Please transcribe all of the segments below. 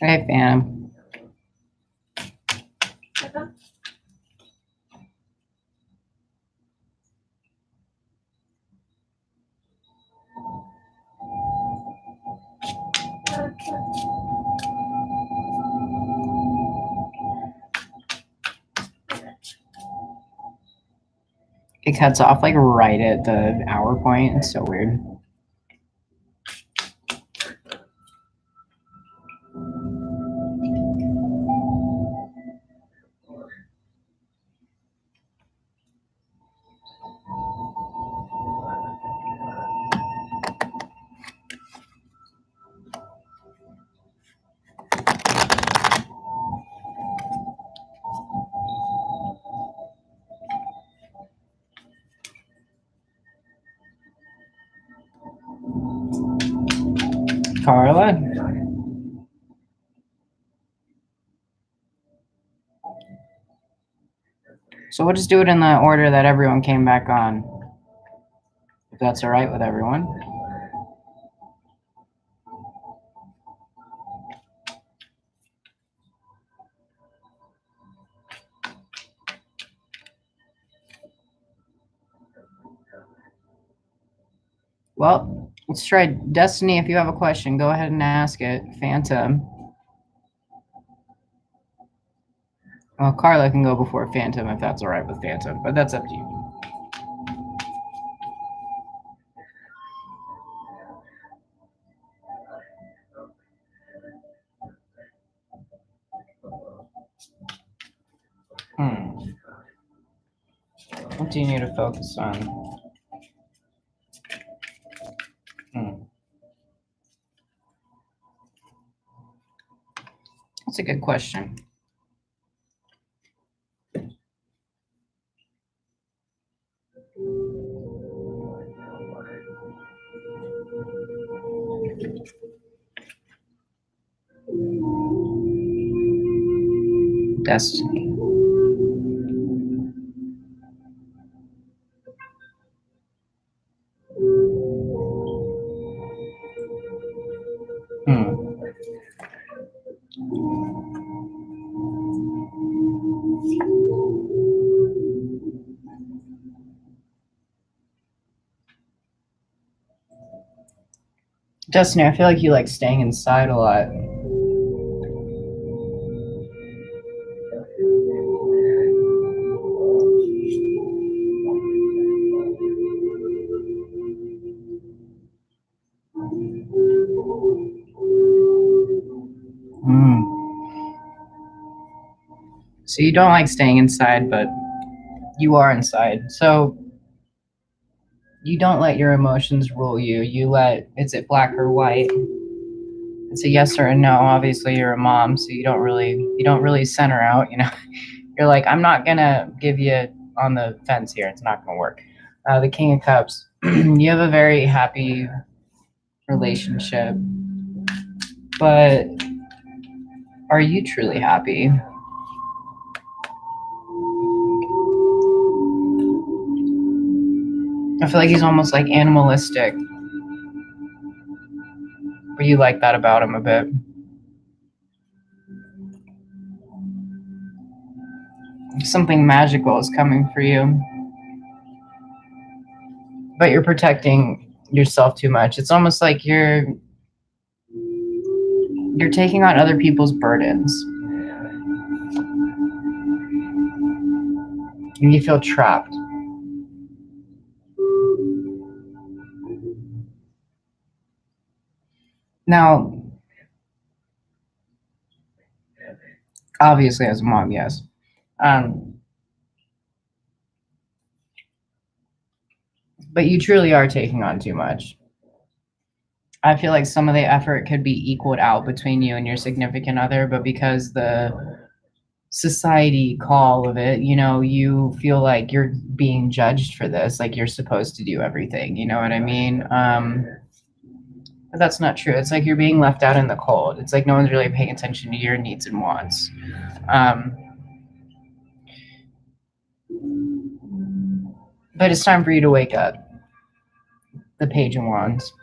Hey, Phantom. It cuts off like right at the hour point. It's so weird. Carla? So we'll just do it in the order that everyone came back on. If that's all right with everyone. Well, let's try Destiny. If you have a question, go ahead and ask it. Phantom. Well, Carla can go before Phantom if that's all right with Phantom, but that's up to you. What do you need to focus on? That's a good question. Destiny. Destiny, I feel like you like staying inside a lot. So you don't like staying inside, but you are inside. So you don't let your emotions rule you. You let, is it black or white? It's a yes or a no. Obviously you're a mom, so you don't really center out, you know. You're like, I'm not gonna give you on the fence here. It's not gonna work. The King of Cups. You have a very happy relationship, but are you truly happy? I feel like he's almost like animalistic. But you like that about him a bit. Something magical is coming for you. But you're protecting yourself too much. It's almost like you're taking on other people's burdens. And you feel trapped. Now, obviously as a mom, yes. But you truly are taking on too much. I feel like some of the effort could be equaled out between you and your significant other, but because the society call of it, you feel like you're being judged for this, like you're supposed to do everything, you know what I mean? But that's not true. It's like you're being left out in the cold. It's like no one's really paying attention to your needs and wants. But it's time for you to wake up. The Page of Wands.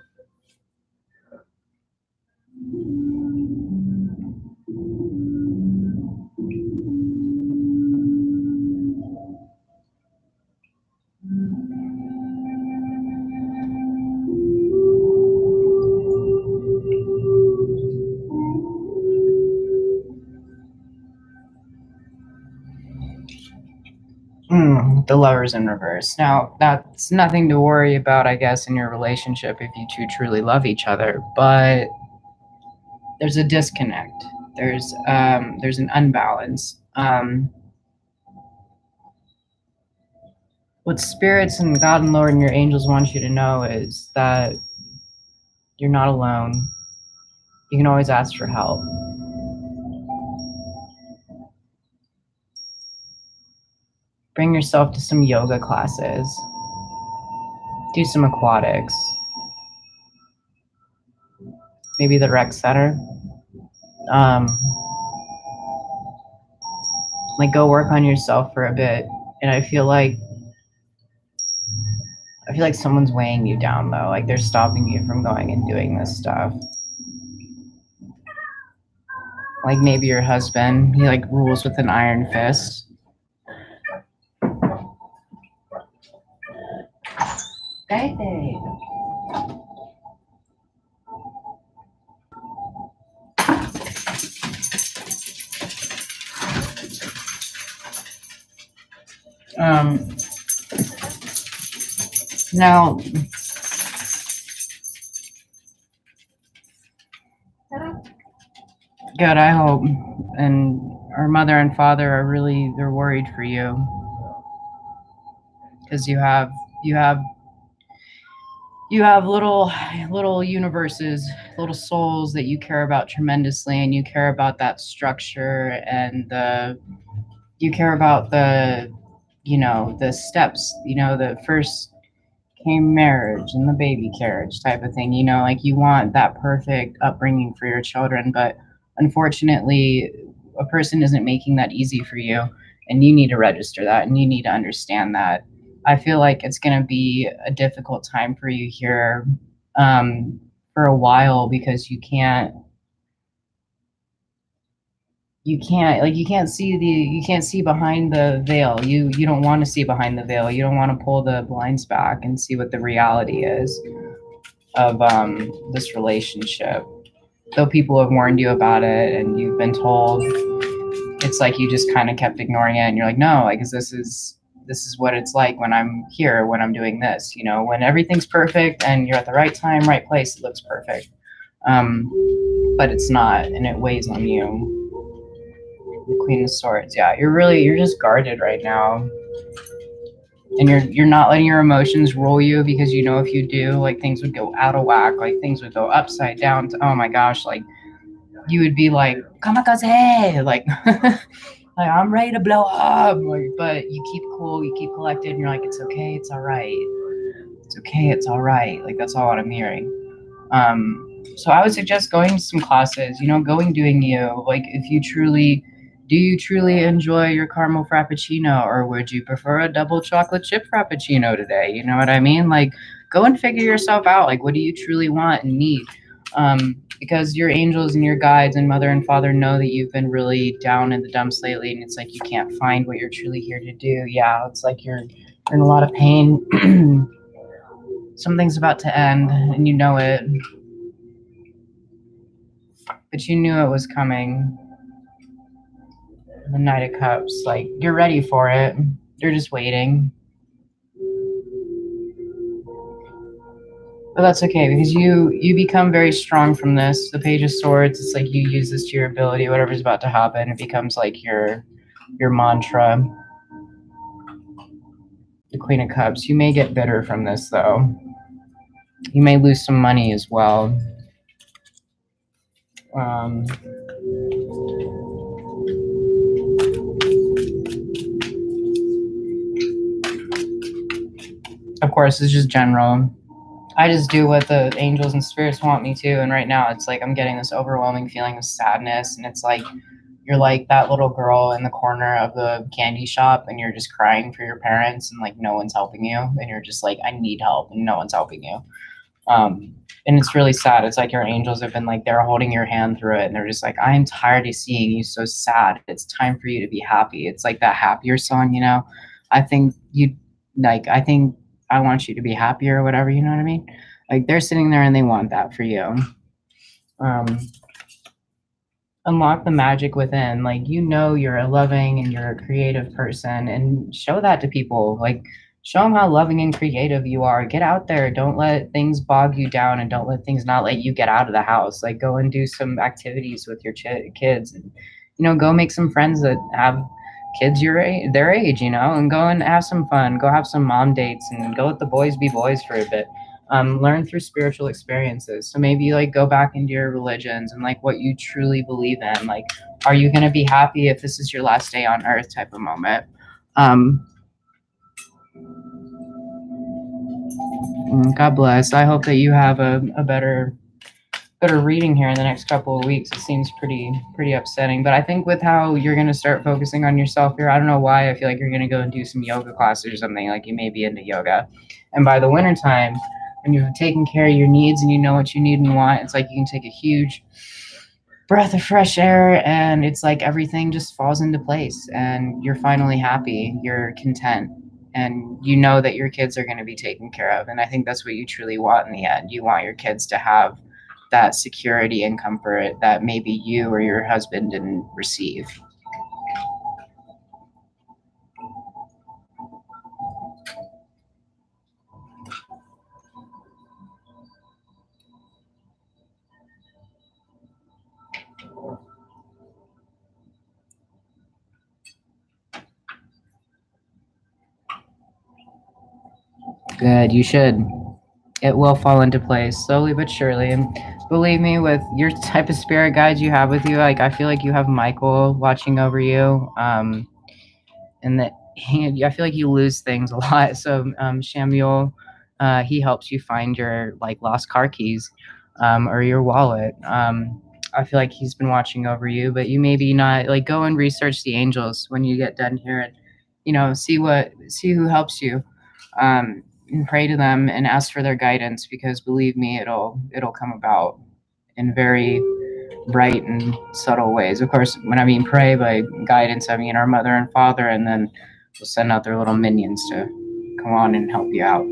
The Lovers in reverse. Now, that's nothing to worry about, I guess, in your relationship if you two truly love each other, but there's a disconnect. There's an unbalance. What spirits and God and Lord and your angels want you to know is that you're not alone. You can always ask for help. Bring yourself to some yoga classes. Do some aquatics. Maybe the rec center. Like go work on yourself for a bit. And I feel like someone's weighing you down though. Like they're stopping you from going and doing this stuff. Like maybe your husband, he like rules with an iron fist. Baby. Now, good, I hope. And our mother and father are really, they're worried for you. Because you have little universes, little souls that you care about tremendously, and you care about that structure, and you care about the steps, the first came marriage and the baby carriage type of thing, like you want that perfect upbringing for your children, but unfortunately a person isn't making that easy for you, and you need to register that, and you need to understand that. I feel like it's going to be a difficult time for you here for a while, because you can't see behind the veil. You don't want to see behind the veil. You don't want to pull the blinds back and see what the reality is of this relationship. Though people have warned you about it and you've been told, it's like you just kind of kept ignoring it, and you're like, no, like, 'cause this is what it's like when I'm here, when I'm doing this, when everything's perfect and you're at the right time, right place, it looks perfect. But it's not, and it weighs on you. The Queen of Swords. Yeah, you're just guarded right now. And you're not letting your emotions rule you, because if you do, like, things would go out of whack, like things would go upside down to, oh my gosh, like you would be like kamikaze, like like I'm ready to blow up, like, but you keep cool, you keep collected, and you're like, it's okay, it's all right, it's okay, it's all right. Like that's all what I'm hearing. So I would suggest going to some classes, doing you. Like do you truly enjoy your caramel frappuccino, or would you prefer a double chocolate chip frappuccino today? You know what I mean? Like go and figure yourself out. Like what do you truly want and need? Because your angels and your guides and mother and father know that you've been really down in the dumps lately, and it's like you can't find what you're truly here to do. Yeah, it's like you're in a lot of pain. Something's about to end, and you know it. But you knew it was coming. The Knight of Cups, like, you're ready for it. You're just waiting. But that's okay, because you become very strong from this. The Page of Swords, it's like you use this to your ability. Whatever's about to happen, it becomes like your mantra. The Queen of Cups. You may get bitter from this, though. You may lose some money as well. Of course, it's just general. I just do what the angels and spirits want me to, and right now it's like I'm getting this overwhelming feeling of sadness, and it's like you're like that little girl in the corner of the candy shop, and you're just crying for your parents, and like no one's helping you, and you're just like, I need help, and no one's helping you. And it's really sad. It's like your angels have been like they're holding your hand through it, and they're just like, I am tired of seeing you so sad. It's time for you to be happy. It's like that happier song, you know. I think you like. I think I want you to be happier or whatever. You know what I mean? Like they're sitting there and they want that for you. Um, Unlock the magic within. Like you know you're a loving and you're a creative person, and show that to people. Like show them how loving and creative you are. Get out there. Don't let things bog you down, and don't let things not let you get out of the house. Like go and do some activities with your kids, and go make some friends that have kids their age, and go and have some fun. Go have some mom dates, and go let the boys be boys for a bit. Learn through spiritual experiences. So maybe like go back into your religions and like what you truly believe in. Like, are you going to be happy if this is your last day on earth type of moment? God bless. I hope that you have a better reading here in the next couple of weeks. It seems pretty upsetting, but I think with how you're going to start focusing on yourself here, I don't know why I feel like you're going to go and do some yoga classes or something. Like you may be into yoga, and by the wintertime, when you've taken care of your needs and you know what you need and want, it's like you can take a huge breath of fresh air, and it's like everything just falls into place, and you're finally happy, you're content, and you know that your kids are going to be taken care of. And I think that's what you truly want in the end. You want your kids to have that security and comfort that maybe you or your husband didn't receive. Good, you should. It will fall into place slowly but surely. And believe me, with your type of spirit guides you have with you, like I feel like you have Michael watching over you, and that I feel like you lose things a lot. So Shamuel, he helps you find your like lost car keys, or your wallet. I feel like he's been watching over you, but you maybe not like go and research the angels when you get done here, and see who helps you. And pray to them and ask for their guidance, because believe me, it'll come about in very bright and subtle ways. Of course, when I mean pray by guidance, I mean our mother and father, and then we'll send out their little minions to come on and help you out.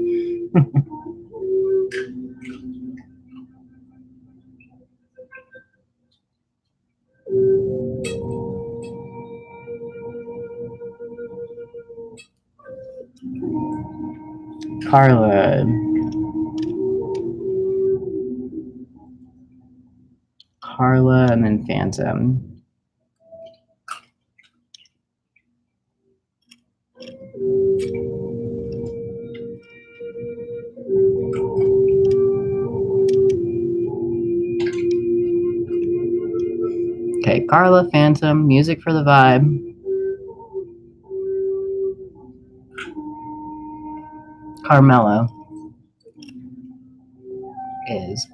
Carla. Carla and then Phantom. Okay, Carla, Phantom, music for the vibe. Carmelo is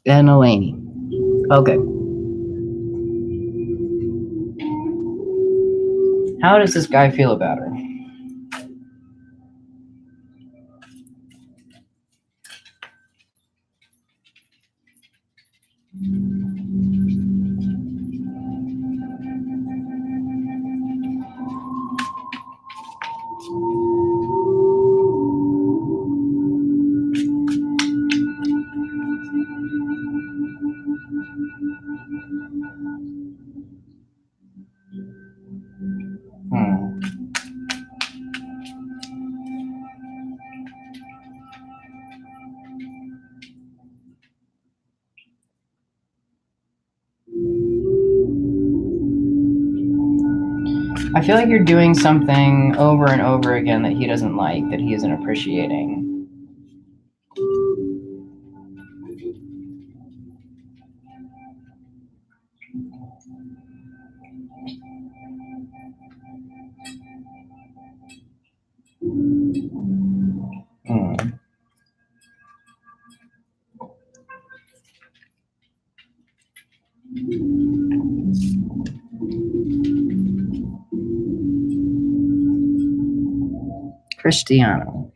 and Elaney. Okay. How does this guy feel about her? I feel like you're doing something over and over again that he doesn't like, that he isn't appreciating. Hmm. Cristiano.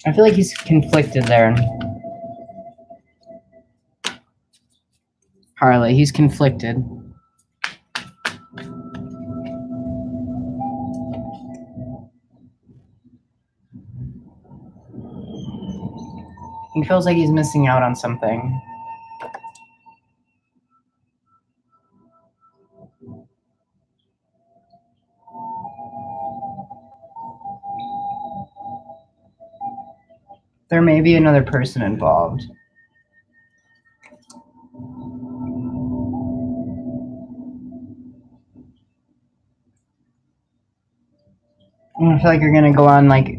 I feel like he's conflicted there. Harley, he's conflicted. He feels like he's missing out on something. There may be another person involved. I feel like you're gonna go on like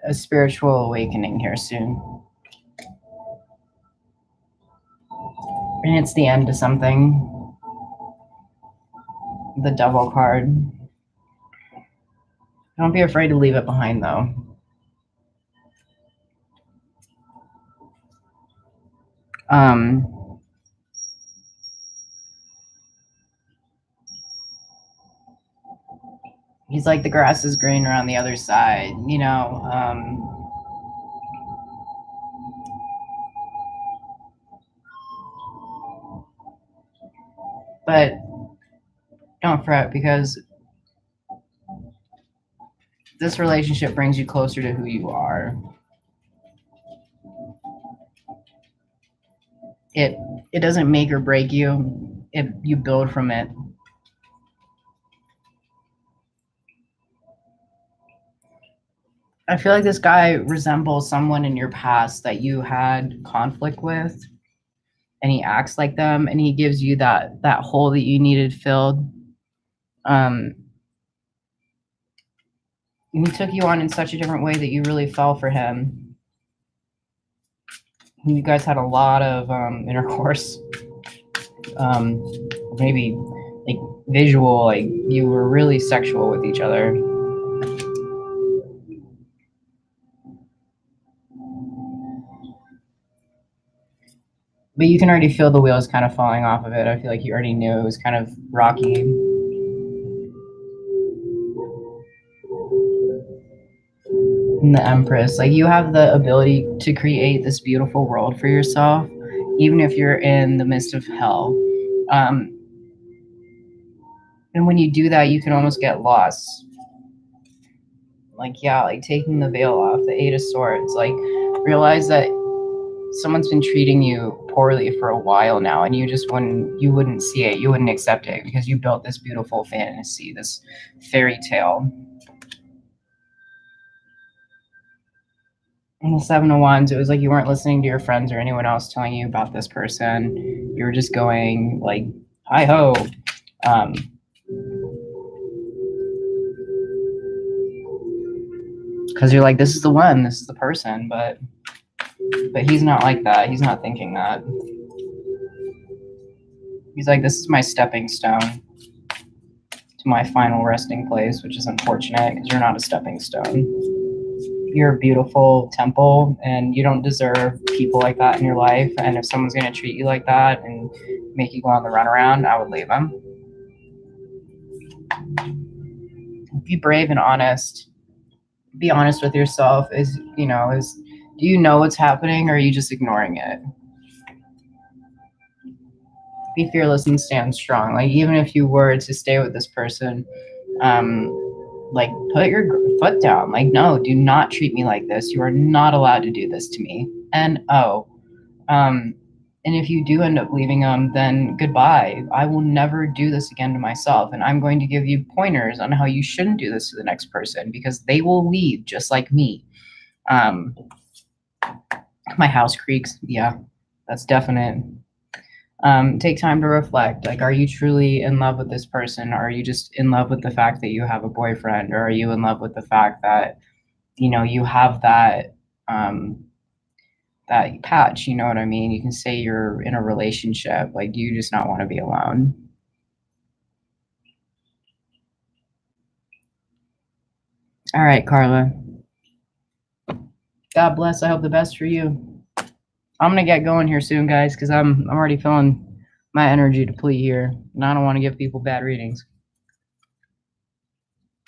a spiritual awakening here soon. And it's the end to something. The Devil card. Don't be afraid to leave it behind though. He's like, the grass is greener on the other side, you know. But don't fret, because this relationship brings you closer to who you are. It doesn't make or break you. You build from it. I feel like this guy resembles someone in your past that you had conflict with, and he acts like them, and he gives you that hole that you needed filled. He took you on in such a different way that you really fell for him. You guys had a lot of intercourse, maybe like visual, like you were really sexual with each other. But you can already feel the wheels kind of falling off of it. I feel like you already knew it was kind of rocky. And the Empress, like, you have the ability to create this beautiful world for yourself, even if you're in the midst of hell. And when you do that, you can almost get lost. Like, yeah, like taking the veil off, the Eight of Swords, like realize that someone's been treating you poorly for a while now, and you wouldn't see it, you wouldn't accept it, because you built this beautiful fantasy, this fairy tale. And the Seven of Wands, it was like you weren't listening to your friends or anyone else telling you about this person. You were just going like, hi ho. Because you're like, this is the one, this is the person, but he's not like that. He's not thinking that. He's like, this is my stepping stone to my final resting place, which is unfortunate because you're not a stepping stone. You're a beautiful temple, and you don't deserve people like that in your life. And if someone's going to treat you like that and make you go on the runaround, I would leave them. Be brave and honest. Be honest with yourself. Do you know what's happening, or are you just ignoring it? Be fearless and stand strong. Like, even if you were to stay with this person, like, put your foot down. Like, no, do not treat me like this. You are not allowed to do this to me. And and if you do end up leaving them, then goodbye. I will never do this again to myself. And I'm going to give you pointers on how you shouldn't do this to the next person because they will leave just like me. My house creaks. Yeah, that's definite. Take time to reflect. Like, are you truly in love with this person? Or are you just in love with the fact that you have a boyfriend? Or are you in love with the fact that, you have that patch, you know what I mean? You can say you're in a relationship. Like, do you just not want to be alone? All right, Carla. God bless. I hope the best for you. I'm gonna get going here soon, guys, because I'm already feeling my energy deplete here, and I don't want to give people bad readings.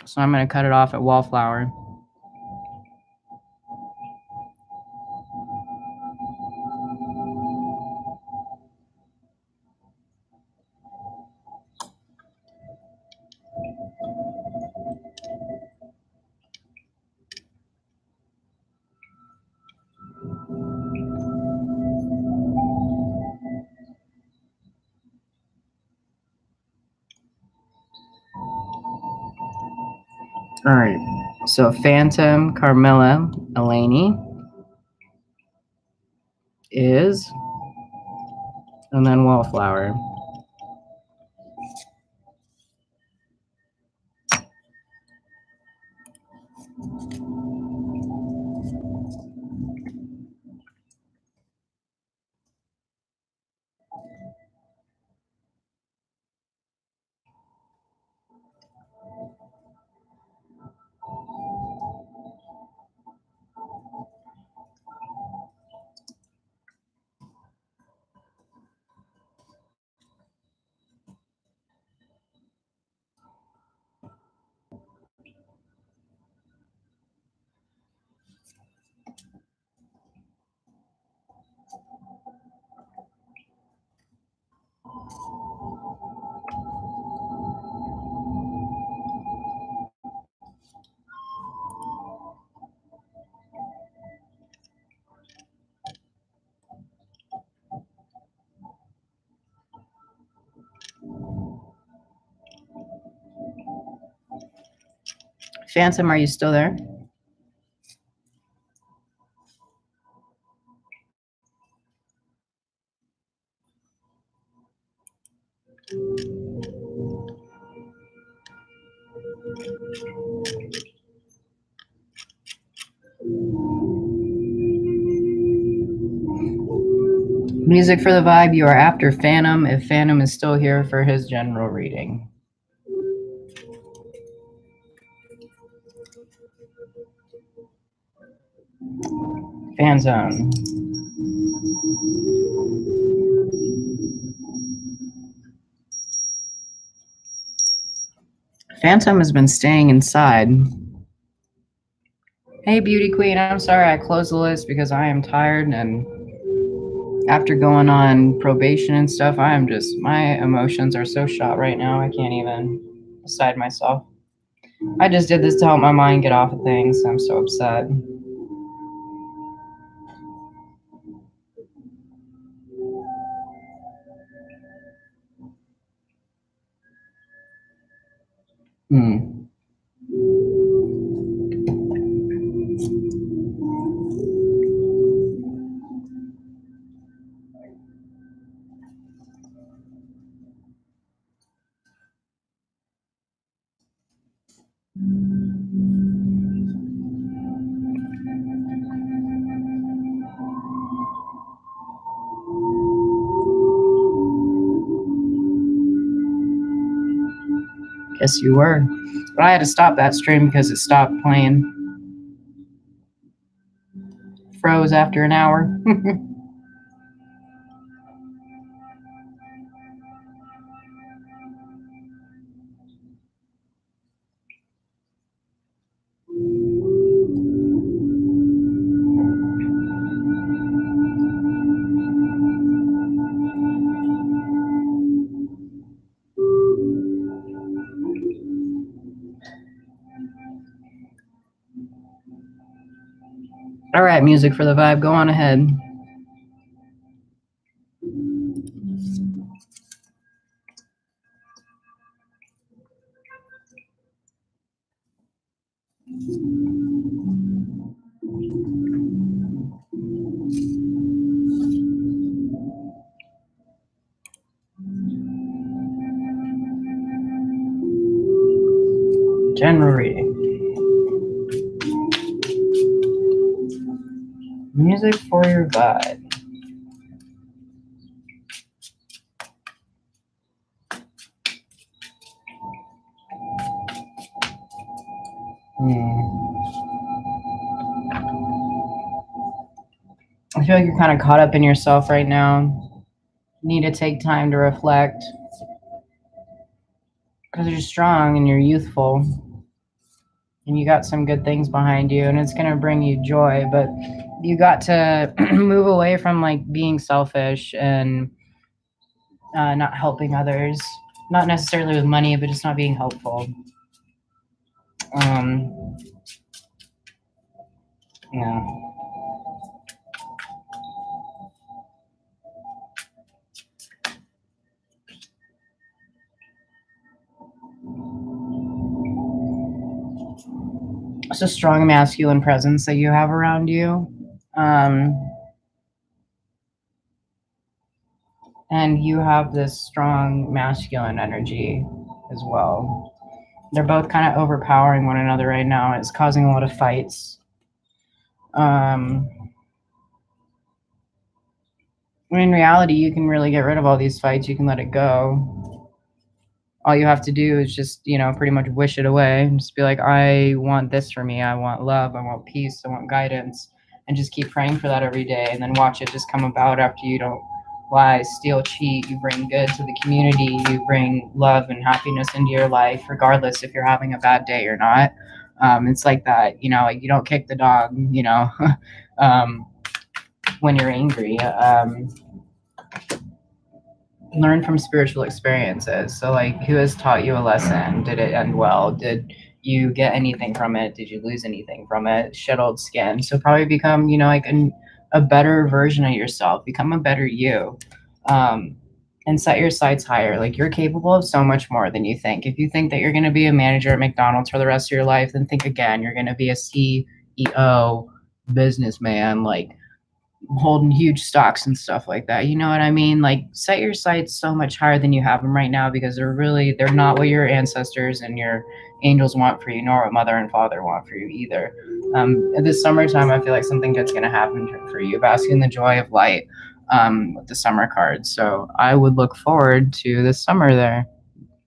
So I'm gonna cut it off at Wallflower. All right. So Phantom, Carmilla, Eleni is, and then Wallflower. Phantom, are you still there? Music for the vibe. You are after Phantom if Phantom is still here for his general reading. Phantom. Phantom has been staying inside. Hey, Beauty Queen, I'm sorry I closed the list because I am tired, and after going on probation and stuff, my emotions are so shot right now, I can't even decide myself. I just did this to help my mind get off of things. I'm so upset. Yes, you were. But I had to stop that stream because it stopped playing. Froze after an hour. All right, music for the vibe. Go on ahead. January. Music for your vibe. I feel like you're kind of caught up in yourself right now. Need to take time to reflect because you're strong and you're youthful and you got some good things behind you and it's going to bring you joy, but you got to move away from like being selfish and not helping others, not necessarily with money, but just not being helpful. Yeah. It's a strong masculine presence that you have around you. And you have this strong masculine energy as well. They're both kind of overpowering one another right now. It's causing a lot of fights. In reality, you can really get rid of all these fights. You can let it go. All you have to do is just, pretty much wish it away and just be like, I want this for me. I want love. I want peace. I want guidance. And just keep praying for that every day and then watch it just come about after you don't lie, steal, cheat. You bring good to the community. You bring love and happiness into your life, regardless if you're having a bad day or not. It's like that, like you don't kick the dog, when you're angry. Learn from spiritual experiences. So, like, who has taught you a lesson? Did it end well? Did you get anything from it? Did you lose anything from it? Shed old skin. So, probably become, like a better version of yourself. Become a better you. And set your sights higher. Like, you're capable of so much more than you think. If you think that you're going to be a manager at McDonald's for the rest of your life, then think again. You're going to be a CEO, businessman, like holding huge stocks and stuff like that. You know what I mean? Like, set your sights so much higher than you have them right now, because they're not what your ancestors and your angels want for you, nor what mother and father want for you either. In this summertime, I feel like something good's going to happen for you, basking in the joy of light, with the summer cards. So I would look forward to this summer there.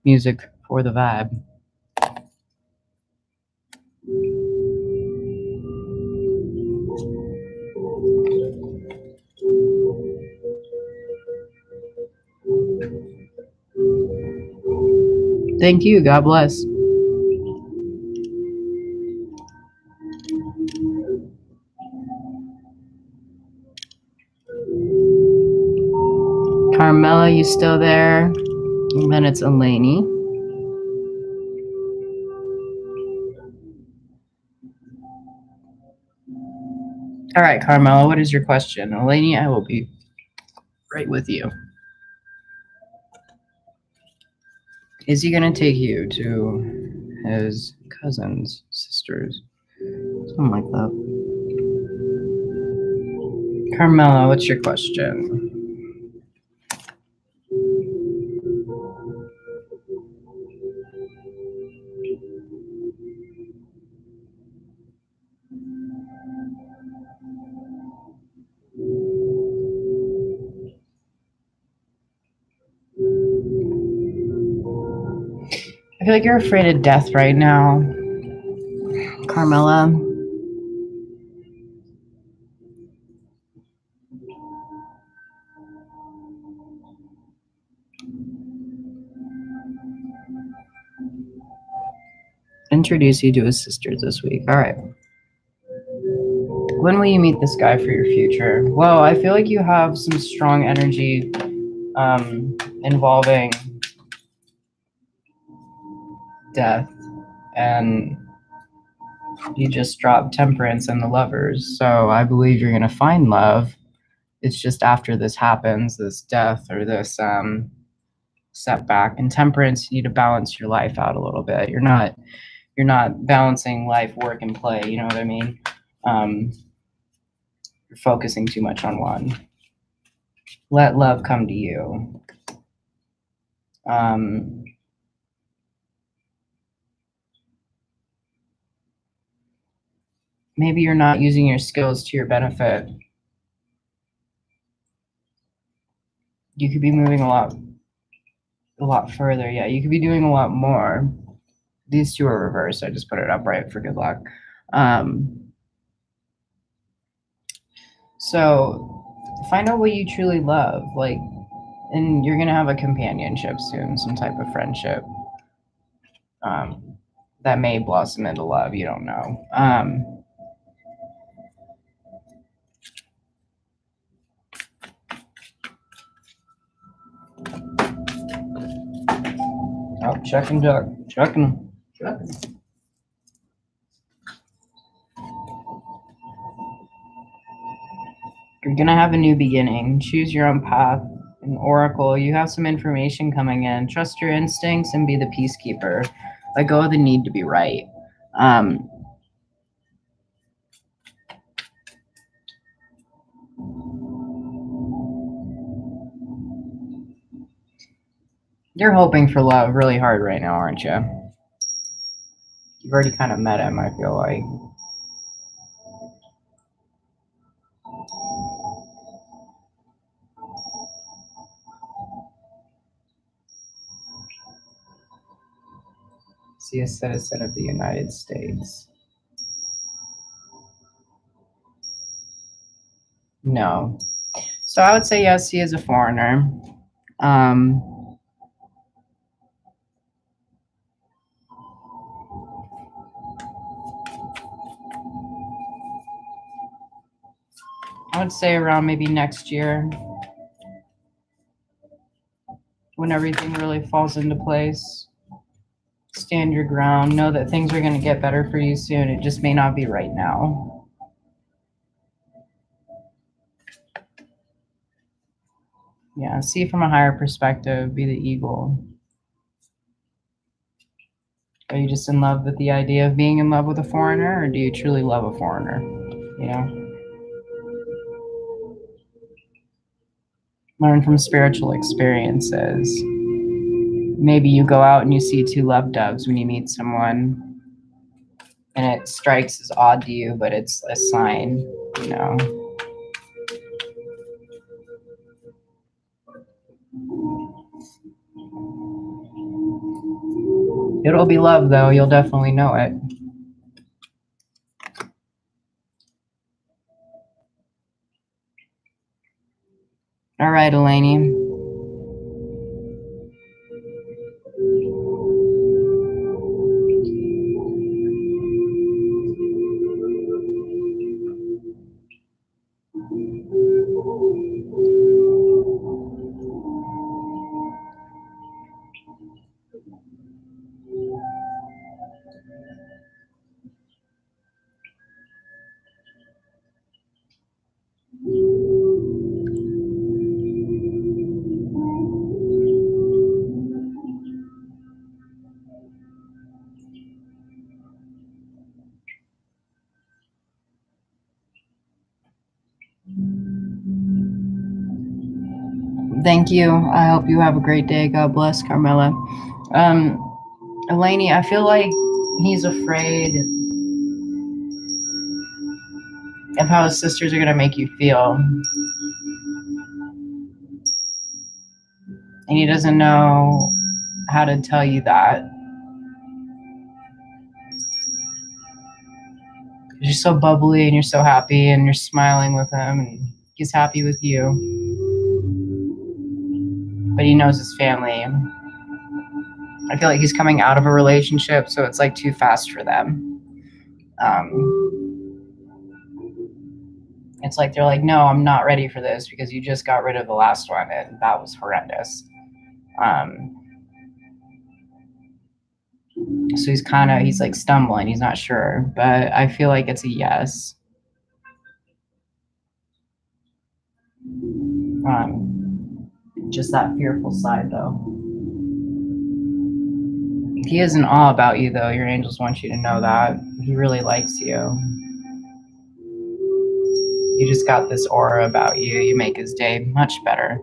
Music for the vibe. Thank you. God bless. Carmela, you still there? And then it's Elaney. All right, Carmela, what is your question? Elaney, I will be right with you. Is he going to take you to his cousins, sisters, something like that? Carmela, what's your question? I feel like you're afraid of death right now, Carmela. Introduce you to his sisters this week. All right. When will you meet this guy for your future? Well, I feel like you have some strong energy involving death and You just dropped Temperance and the Lovers, so I believe you're going to find love. It's just after this happens, this death or this setback. And Temperance, you need to balance your life out a little bit. You're not balancing life, work, and play. You know what I mean? You're focusing too much on one. Let love come to you. Maybe you're not using your skills to your benefit. You could be moving a lot further. Yeah, you could be doing a lot more. These two are reversed. I just put it upright for good luck. So find out what you truly love, like, and you're gonna have a companionship soon, some type of friendship that may blossom into love. You don't know. Oh, checking. You're gonna have a new beginning. Choose your own path. An oracle, you have some information coming in. Trust your instincts and be the peacekeeper. Let go of the need to be right. You're hoping for love really hard right now, aren't you? You've already kind of met him, I feel like. Is he a citizen of the United States? No. So I would say yes, he is a foreigner. I would say around maybe next year, when everything really falls into place. Stand your ground. Know that things are going to get better for you soon. It just may not be right now. Yeah, see from a higher perspective. Be the eagle. Are you just in love with the idea of being in love with a foreigner, or do you truly love a foreigner? You know? Learn from spiritual experiences. Maybe you go out and you see two love doves when you meet someone, and it strikes as odd to you, but it's a sign, you know? It'll be love, though. You'll definitely know it. All right, Eleni. Thank you. I hope you have a great day. God bless, Carmela. Eleni, I feel like he's afraid of how his sisters are going to make you feel. And he doesn't know how to tell you that. You're so bubbly and you're so happy and you're smiling with him and he's happy with you. But he knows his family. I feel like he's coming out of a relationship, so it's like too fast for them. It's like they're like, no, I'm not ready for this because you just got rid of the last one and that was horrendous. So he's like stumbling. He's not sure, but I feel like it's a yes. Just that fearful side, though. He is in awe about you, though. Your angels want you to know that. He really likes you. You just got this aura about you. You make his day much better.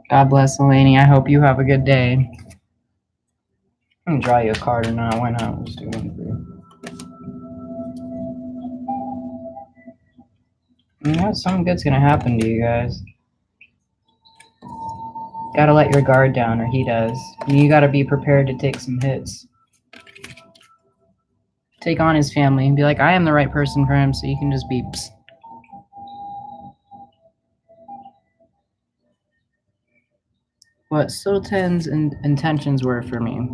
God bless, Eleni. I hope you have a good day. I'm gonna draw you a card or not. Why not? Just do one for you. Yeah, something good's gonna happen to you guys. Gotta let your guard down, or he does. And you gotta be prepared to take some hits. Take on his family and be like, I am the right person for him, so you can just be. Psst. What Sultan's intentions were for me.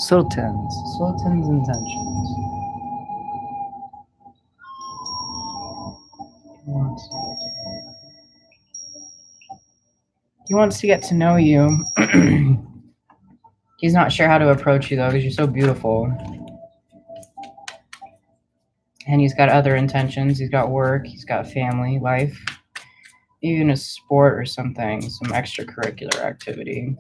Sultan's intentions. He wants to get to know you. He's not sure how to approach you, though, because you're so beautiful. And he's got other intentions. He's got work. He's got family, life. Even a sport or something. Some extracurricular activity.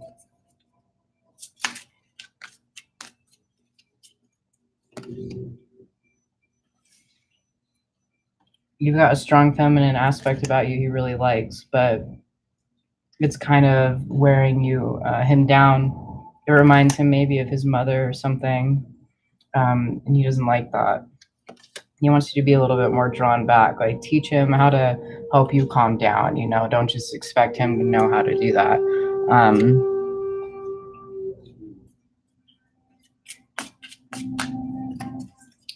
You've got a strong feminine aspect about you he really likes, but it's kind of wearing him down. It reminds him maybe of his mother or something, and he doesn't like that. He wants you to be a little bit more drawn back. Like, teach him how to help you calm down. Don't just expect him to know how to do that.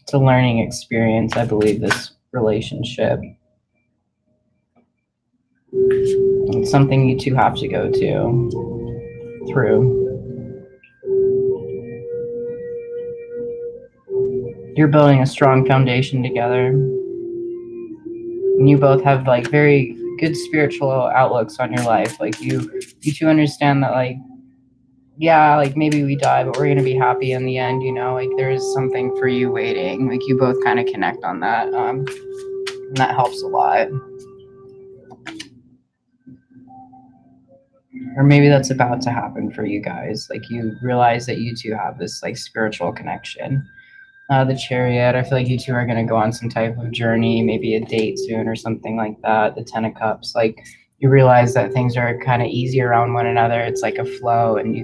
It's a learning experience, I believe, this relationship. It's something you two have to go through. You're building a strong foundation together. And you both have like very good spiritual outlooks on your life. Like you two understand that, like, yeah, like maybe we die, but we're gonna be happy in the end, like there's something for you waiting. Like you both kind of connect on that. And that helps a lot. Or maybe that's about to happen for you guys. Like you realize that you two have this like spiritual connection. The Chariot, I feel like you two are going to go on some type of journey, maybe a date soon or something like that. The Ten of Cups, like you realize that things are kind of easy around one another. It's like a flow, and you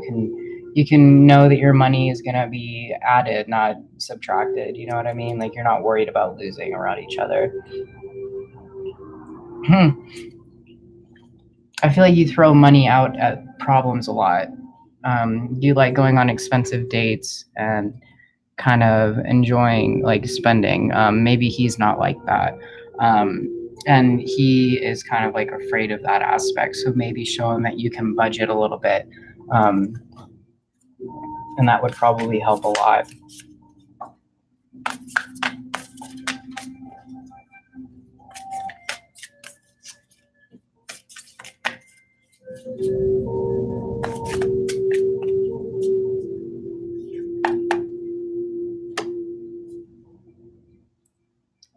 can know that your money is going to be added, not subtracted. You know what I mean? Like you're not worried about losing around each other. I feel like you throw money out at problems a lot. You like going on expensive dates and kind of enjoying like spending. Maybe he's not like that. And he is kind of like afraid of that aspect. So maybe show him that you can budget a little bit. And that would probably help a lot.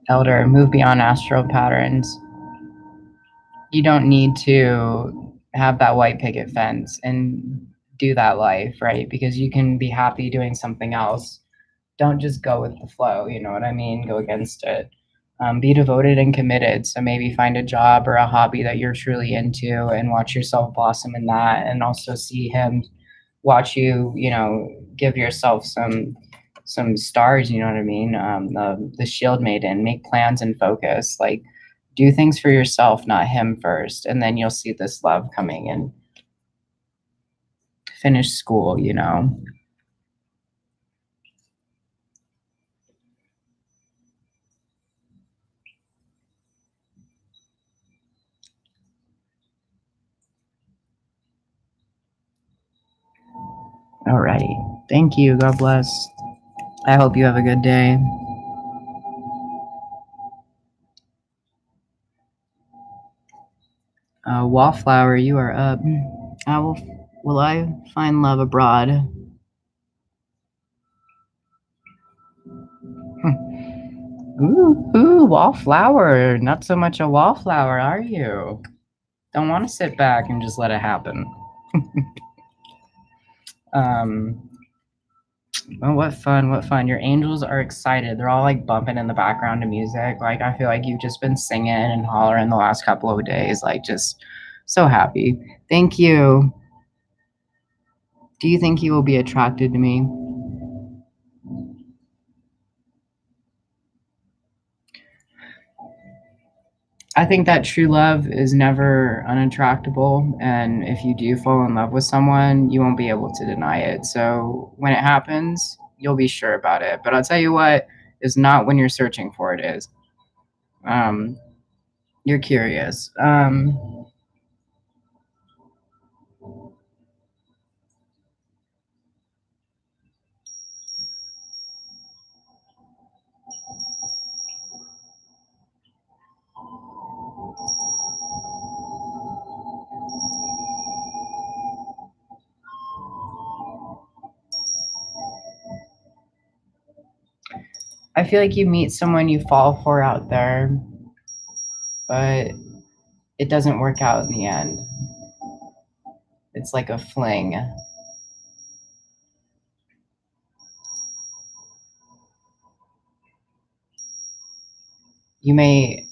Elder, move beyond astral patterns. You don't need to have that white picket fence and do that life, right? Because you can be happy doing something else. don't just go with the flow, you know what I mean? Go against it. Be devoted and committed. So maybe find a job or a hobby that you're truly into and watch yourself blossom in that, and also see him watch you, give yourself some stars, you know what I mean? The shield maiden, make plans and focus. Like, do things for yourself, not him first, and then you'll see this love coming, and finish school. Alrighty. Thank you. God bless. I hope you have a good day. Wallflower, you are up. Will I find love abroad? Ooh, wallflower. Not so much a wallflower, are you? Don't want to sit back and just let it happen. Oh, what fun, what fun. Your angels are excited. They're all like bumping in the background to music. Like, I feel like you've just been singing and hollering the last couple of days. Like, just so happy. Thank you. Do you think he will be attracted to me? I think that true love is never unattractable. And if you do fall in love with someone, you won't be able to deny it. So when it happens, you'll be sure about it. But I'll tell you what is not when you're searching for it is. Um, you're curious. I feel like you meet someone you fall for out there, but it doesn't work out in the end. It's like a fling. You may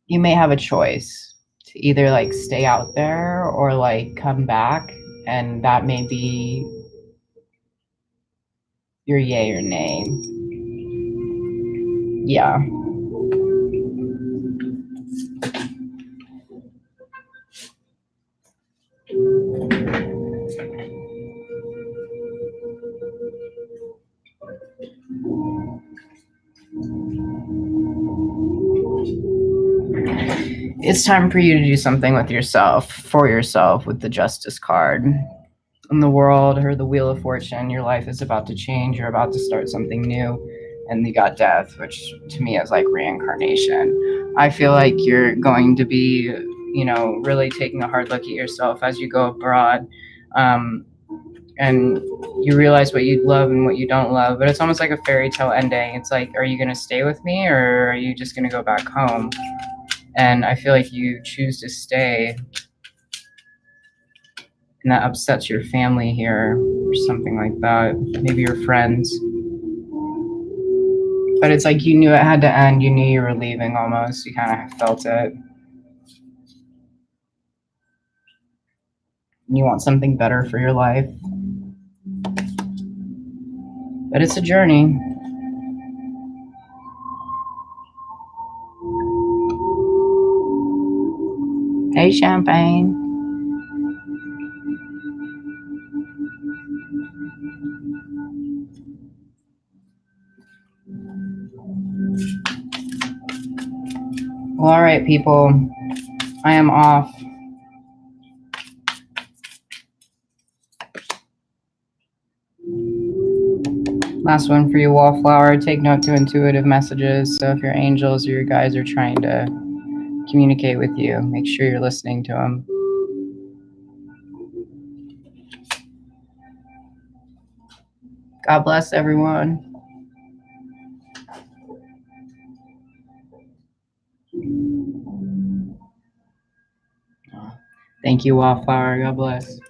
you may have a choice to either like stay out there or like come back, and that may be your yay or nay. Yeah. It's time for you to do something with yourself, for yourself, with the Justice card. In the world, or the Wheel of Fortune, your life is about to change. You're about to start something new. And you got death, which to me is like reincarnation. I feel like you're going to be, really taking a hard look at yourself as you go abroad. And you realize what you love and what you don't love. But it's almost like a fairy tale ending. It's like, are you going to stay with me, or are you just going to go back home? And I feel like you choose to stay, and that upsets your family here or something like that, maybe your friends. But it's like you knew it had to end. You knew you were leaving almost. You kind of felt it. You want something better for your life. But it's a journey. Hey, Champagne. Well, all right, people. I am off. Last one for you, Wallflower. Take note to intuitive messages. So if your angels or your guides are trying to communicate with you, make sure you're listening to them. God bless everyone. Thank you, Wallflower. God bless.